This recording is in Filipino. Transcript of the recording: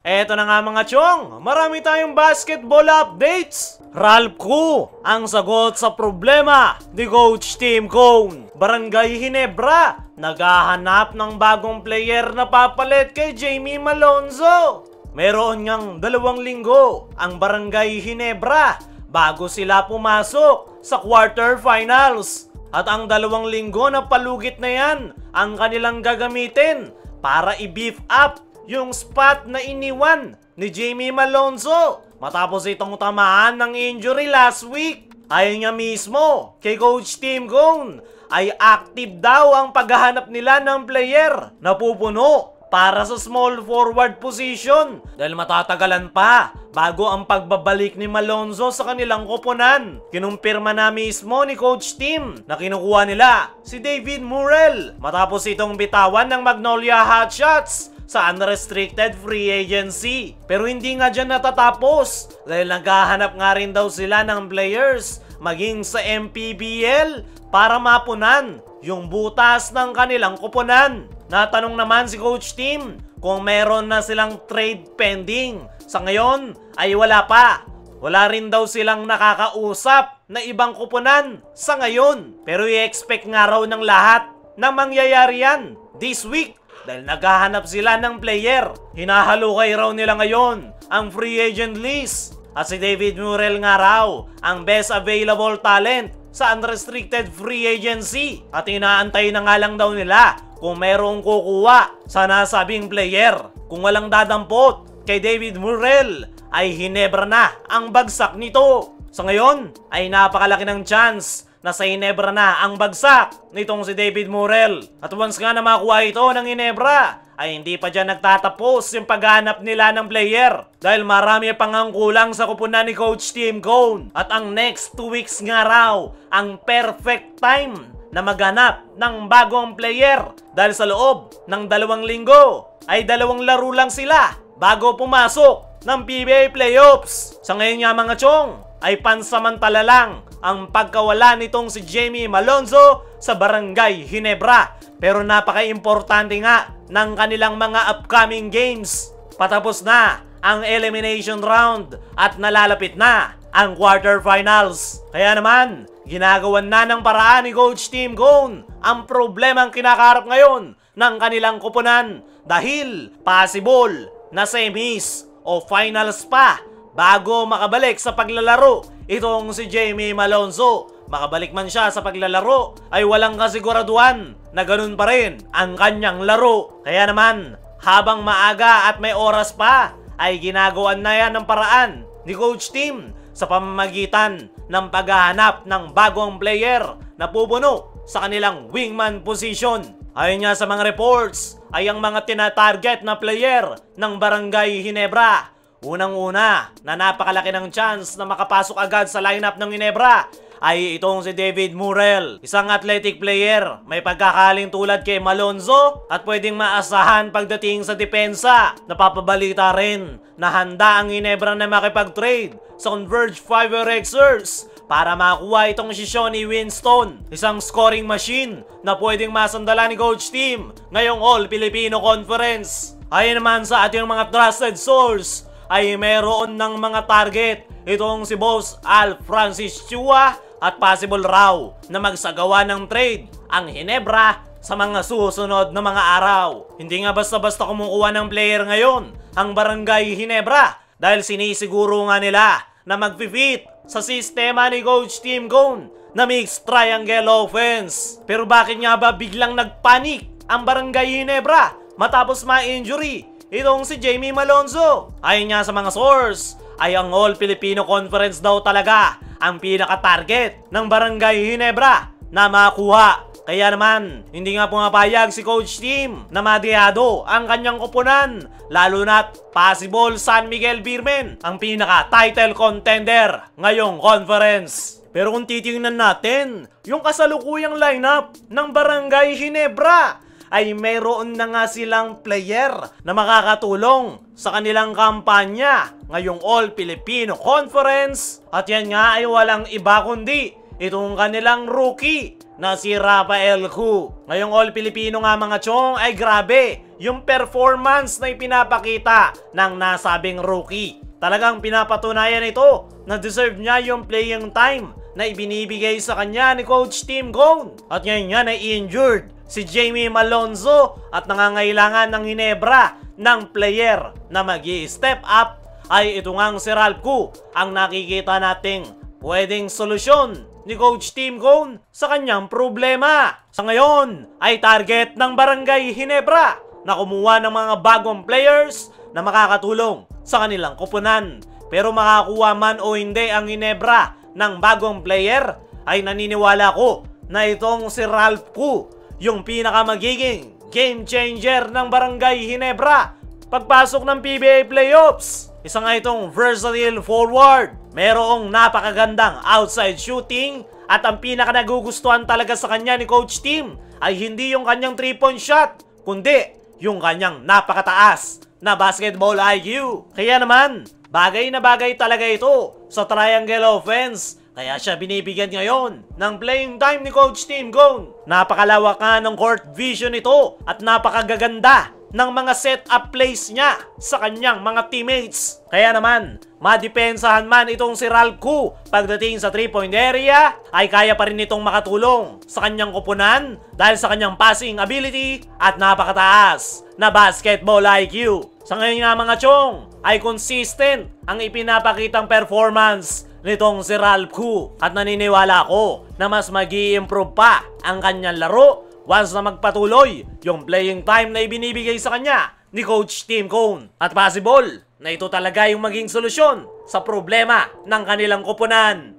Eto na nga mga chong, marami tayong basketball updates. Ralph Koo ang sagot sa problema ni Coach Tim Cone. Barangay Ginebra naghahanap ng bagong player na papalit kay Jamie Malonzo. Meron ngang 2 linggo ang Barangay Ginebra bago sila pumasok sa quarterfinals. At ang 2 linggo na palugit na yan ang kanilang gagamitin para i-beef up yung spot na iniwan ni Jamie Malonzo matapos itong tamaan ng injury last week. Ayon niya mismo kay Coach Tim Cone ay active daw ang paghahanap nila ng player na pupuno para sa small forward position dahil matatagalan pa bago ang pagbabalik ni Malonzo sa kanilang koponan. Kinumpirma na mismo ni Coach Tim na kinukuha nila si David Murrell matapos itong bitawan ng Magnolia Hotshots sa unrestricted free agency. Pero hindi nga dyan natatapos dahil naghahanap nga rin daw sila ng players maging sa MPBL para mapunan yung butas ng kanilang koponan. Natanong naman si Coach Tim kung meron na silang trade pending. Sa ngayon ay wala pa. Wala rin daw silang nakakausap na ibang koponan sa ngayon. Pero i-expect nga raw ng lahat na mangyayari yan this week dahil naghahanap sila ng player. Hinahalukay raw nila ngayon ang free agent list. At si David Murrell nga raw ang best available talent sa unrestricted free agency. At inaantay na nga lang daw nila kung merong kukuha sa nasabing player. Kung walang dadampot kay David Murrell ay Ginebra na ang bagsak nito. Sa ngayon ay napakalaki ng chance na sa Ginebra na ang bagsak nitong si David Murrell. At once nga na makuha ito ng Ginebra ay hindi pa dyan nagtatapos yung paghanap nila ng player dahil marami pang ang kulang sa kupunan ni Coach Tim Cone. At ang next 2 weeks nga raw ang perfect time na maghanap ng bagong player dahil sa loob ng 2 linggo ay 2 laro lang sila bago pumasok ng PBA playoffs. Sa ngayon nga mga chong ay pansamantala lang ang pagkawala nitong si Jamie Malonzo sa Barangay Ginebra. Pero napaka-importante nga ng kanilang mga upcoming games. Patapos na ang elimination round at nalalapit na ang quarterfinals. Kaya naman, ginagawan na ng paraan ni Coach Tim Cone ang problemang kinakaharap ngayon ng kanilang koponan dahil possible na semis o finals pa bago makabalik sa paglalaro itong si Jamie Malonzo. Makabalik man siya sa paglalaro ay walang kasiguraduhan na ganun pa rin ang kanyang laro. Kaya naman, habang maaga at may oras pa ay ginagawan na yan ng paraan ni Coach Tim sa pamamagitan ng paghahanap ng bagong player na pupuno sa kanilang wingman position. Ayon nga sa mga reports ay ang mga tinatarget na player ng Barangay Ginebra. Unang-una na napakalaki ng chance na makapasok agad sa lineup ng Ginebra ay itong si David Murrell. Isang athletic player, may pagkakaling tulad kay Malonzo at pwedeng maasahan pagdating sa depensa. Napapabalita rin na handa ang Ginebra na makipag-trade sa Converge Fiverexers para makuha itong si Shawnee Winston, isang scoring machine na pwedeng masandala ni Coach Tim ngayong All-Filipino Conference. Ayon naman sa ating mga trusted source ay meron ng mga target itong si Boss Al Francis Chua at possible raw na magsagawa ng trade ang Ginebra sa mga susunod na mga araw. Hindi nga basta-basta kumukuha ng player ngayon ang Barangay Ginebra dahil sinisiguro nga nila na mag-fit sa sistema ni Coach Tim Cone na mixed triangle offense. Pero bakit nga ba biglang nagpanik ang Barangay Ginebra matapos ma-injury itong si Jamie Malonzo? Ayon nga sa mga source ay ang All-Filipino Conference daw talaga ang pinaka-target ng Barangay Ginebra na makuha. Kaya naman, hindi nga pumapayag si Coach Tim na madiyado ang kanyang koponan, lalo na't possible San Miguel Beermen ang pinaka-title contender ngayong conference. Pero kung titingnan natin, yung kasalukuyang lineup ng Barangay Ginebra ay mayroon na nga silang player na makakatulong sa kanilang kampanya ngayong All-Filipino Conference. At yan nga ay walang iba kundi itong kanilang rookie na si Rafael Cu. Ngayong All Filipino nga mga chong ay grabe yung performance na ipinapakita ng nasabing rookie. Talagang pinapatunayan ito na deserve niya yung playing time na ibinibigay sa kanya ni Coach Tim Cone. At ngayon nga na injured si Jamie Malonzo at nangangailangan ng Ginebra ng player na mag-i-step up, ay ito ngang si Ralph Cu ang nakikita nating pwedeng solusyon ni Coach Tim Cone sa kanyang problema. Sa ngayon ay target ng Barangay Ginebra na kumuha ng mga bagong players na makakatulong sa kanilang koponan. Pero makakuha man o hindi ang Ginebra ng bagong player, ay naniniwala ko na itong si Ralph Cu yung pinaka magiging game changer ng Barangay Ginebra pagpasok ng PBA Playoffs. Isa nga itong versatile forward, merong napakagandang outside shooting, at ang pinaka nagugustuhan talaga sa kanya ni Coach Tim ay hindi yung kanyang 3-point shot, kundi yung kanyang napakataas na basketball IQ. Kaya naman, bagay na bagay talaga ito sa triangle offense. Kaya siya binibigyan ngayon ng playing time ni Coach Tim Cone. Napakalawak nga ng court vision ito at napakagaganda ng mga set-up plays niya sa kanyang mga teammates. Kaya naman, madepensahan man itong si Ralph Cu pagdating sa 3-point area, ay kaya pa rin itong makatulong sa kanyang koponan dahil sa kanyang passing ability at napakataas na basketball IQ. Sa ngayon nga mga chong, ay consistent ang ipinapakitang performance nitong si Ralph Cu at naniniwala ako na mas mag-i-improve pa ang kanyang laro once na magpatuloy yung playing time na ibinibigay sa kanya ni Coach Tim Cone. At possible na ito talaga yung maging solusyon sa problema ng kanilang koponan.